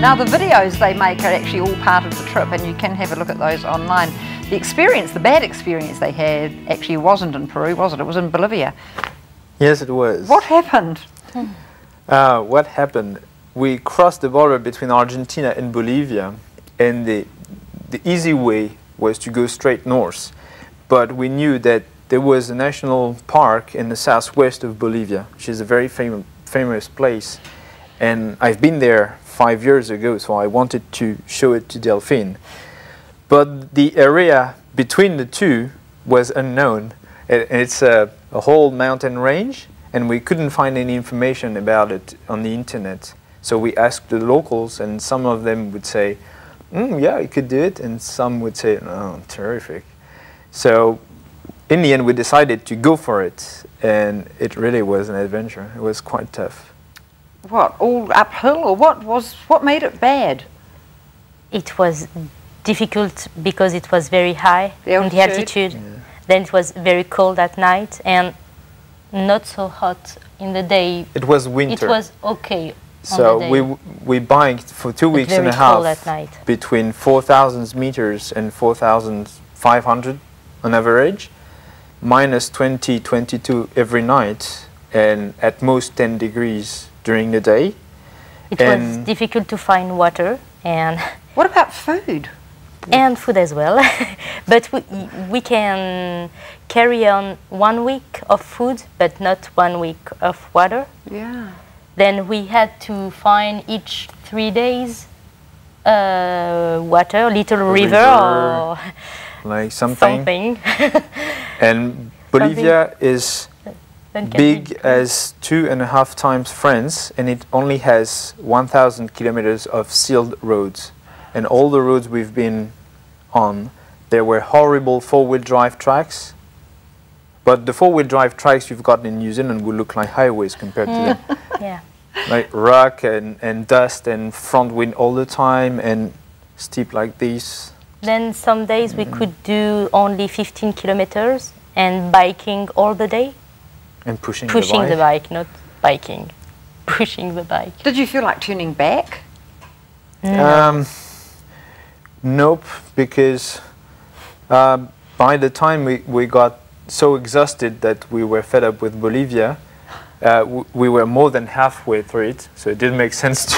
Now the videos they make are actually all part of the trip, and you can have a look at those online. The experience, the bad experience they had actually wasn't in Peru, was it? It was in Bolivia. Yes, it was. What happened? What happened? We crossed the border between Argentina and Bolivia, and the easy way was to go straight north. But we knew that there was a national park in the southwest of Bolivia, which is a very famous place. And I've been there 5 years ago, so I wanted to show it to Delphine. But the area between the two was unknown. It's a whole mountain range, and we couldn't find any information about it on the internet. So we asked the locals, and some of them would say, yeah, you could do it, and some would say, oh, terrific. So in the end, we decided to go for it, and it really was an adventure. It was quite tough. What, all uphill, or what made it bad? It was difficult because it was very high in the altitude. Yeah. Then it was very cold at night and not so hot in the day. It was winter. It was okay. So we biked for 2 weeks and a half at night. Between 4,000 meters and 4,500 on average, minus 20, 22 every night, and at most 10 degrees during the day. It was difficult to find water. And what about food? And food as well. But we can carry on 1 week of food, but not 1 week of water. Yeah. Then we had to find each 3 days water, little river or like something. And Bolivia is big as 2.5 times France, and it only has 1,000 kilometers of sealed roads. And all the roads we've been on, there were horrible four-wheel drive tracks. But the four-wheel drive tracks you've got in New Zealand will look like highways compared to them. Yeah. Like rock and dust and front wind all the time and steep like this. Then some days we could do only 15 kilometers and biking all the day. And pushing the bike, not biking. Pushing the bike. Did you feel like turning back? No. Nope, because by the time we got so exhausted that we were fed up with Bolivia, we were more than halfway through it, so it didn't make sense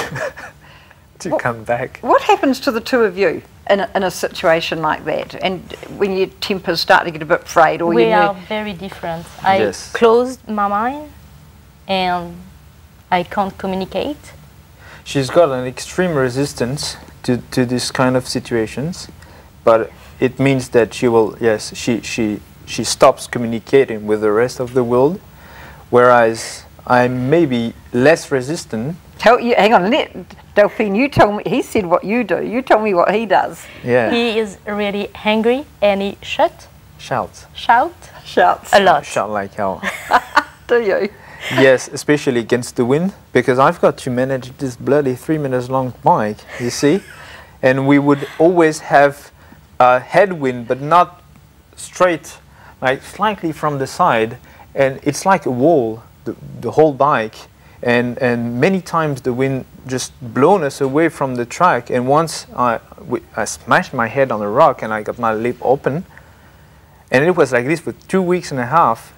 to come back. What happens to the two of you in a situation like that, and when your tempers start to get a bit frayed? Or we are very different. I closed my mind and I can't communicate. She's got an extreme resistance to this kind of situations, but it means that she will, yes, she stops communicating with the rest of the world, whereas I'm maybe less resistant. Hang on, Delphine, you tell me, he said what you do, you tell me what he does. Yeah. He is really angry and he shouts a lot. Shout like hell. Do you? Yes, especially against the wind, because I've got to manage this bloody 3 meters long bike, you see? And we would always have a headwind, but not straight, like slightly from the side, and it's like a wall, the whole bike. And many times the wind just blown us away from the track, and once I smashed my head on a rock and I got my lip open, and it was like this for 2 weeks and a half.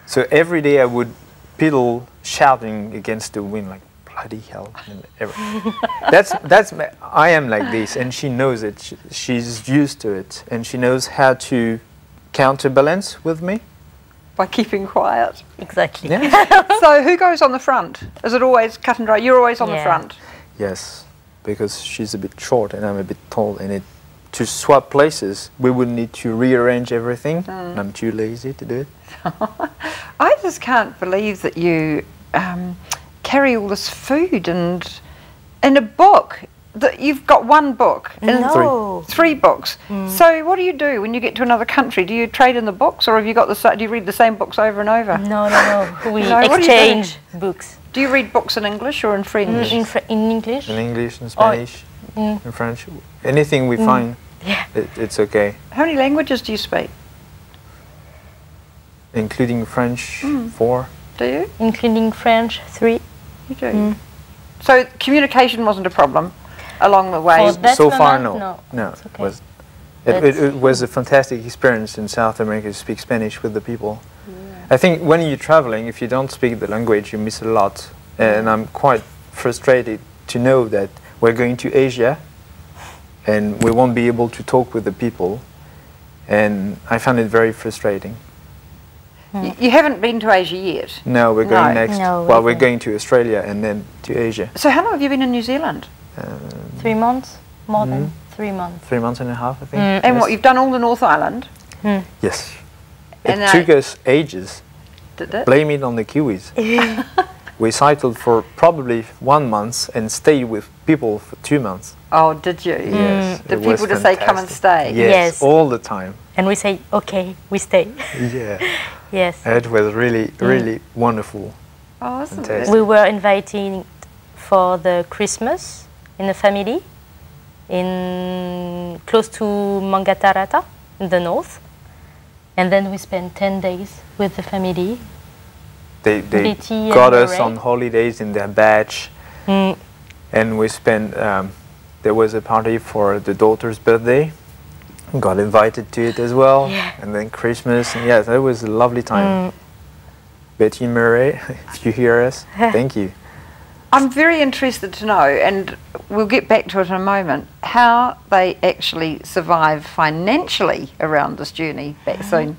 So every day I would pedal shouting against the wind like bloody hell. I am like this, and she knows it. She's used to it, and she knows how to counterbalance with me. By keeping quiet. Exactly. Yeah. So who goes on the front? Is it always cut and dry? You're always on the front? Yes, because she's a bit short and I'm a bit tall, and to swap places we would need to rearrange everything, and I'm too lazy to do it. I just can't believe that you carry all this food and in a book. That you've got one book. No. Three books. So what do you do when you get to another country? Do you trade in the books, or have you got do you read the same books over and over? No. We exchange books. Do you read books in English or in French? In English. In English, in Spanish, in French. Anything we find, it's okay. How many languages do you speak? Including French, 4. Do you? Including French, 3. You do. So communication wasn't a problem? along the way? So far, no. No, okay. It was a fantastic experience in South America to speak Spanish with the people. Yeah. I think when you're traveling, if you don't speak the language, you miss a lot. And I'm quite frustrated to know that we're going to Asia and we won't be able to talk with the people. And I found it very frustrating. You haven't been to Asia yet? No, we're going next. No, well, we're going to Australia and then to Asia. So how long have you been in New Zealand? 3 months, more than 3 months. 3 months and a half, I think. And what, you've done all the North Island? Yes. It took us ages. Did it? Blame it on the Kiwis. We cycled for probably 1 month and stayed with people for 2 months. Oh, did you? Yes. Did people just say, come and stay? Yes, all the time. And we say, okay, we stay. Yeah. Yes. It was really, really wonderful. Oh, isn't it? We were invited for the Christmas in the family in close to Mangatarata in the north. And then we spent 10 days with the family. They got us on holidays in their batch. And we spent, there was a party for the daughter's birthday. Got invited to it as well. Yeah. And then Christmas. And yes, it was a lovely time. Betty Murray, if you hear us, thank you. I'm very interested to know, and we'll get back to it in a moment, how they actually survive financially around this journey back soon.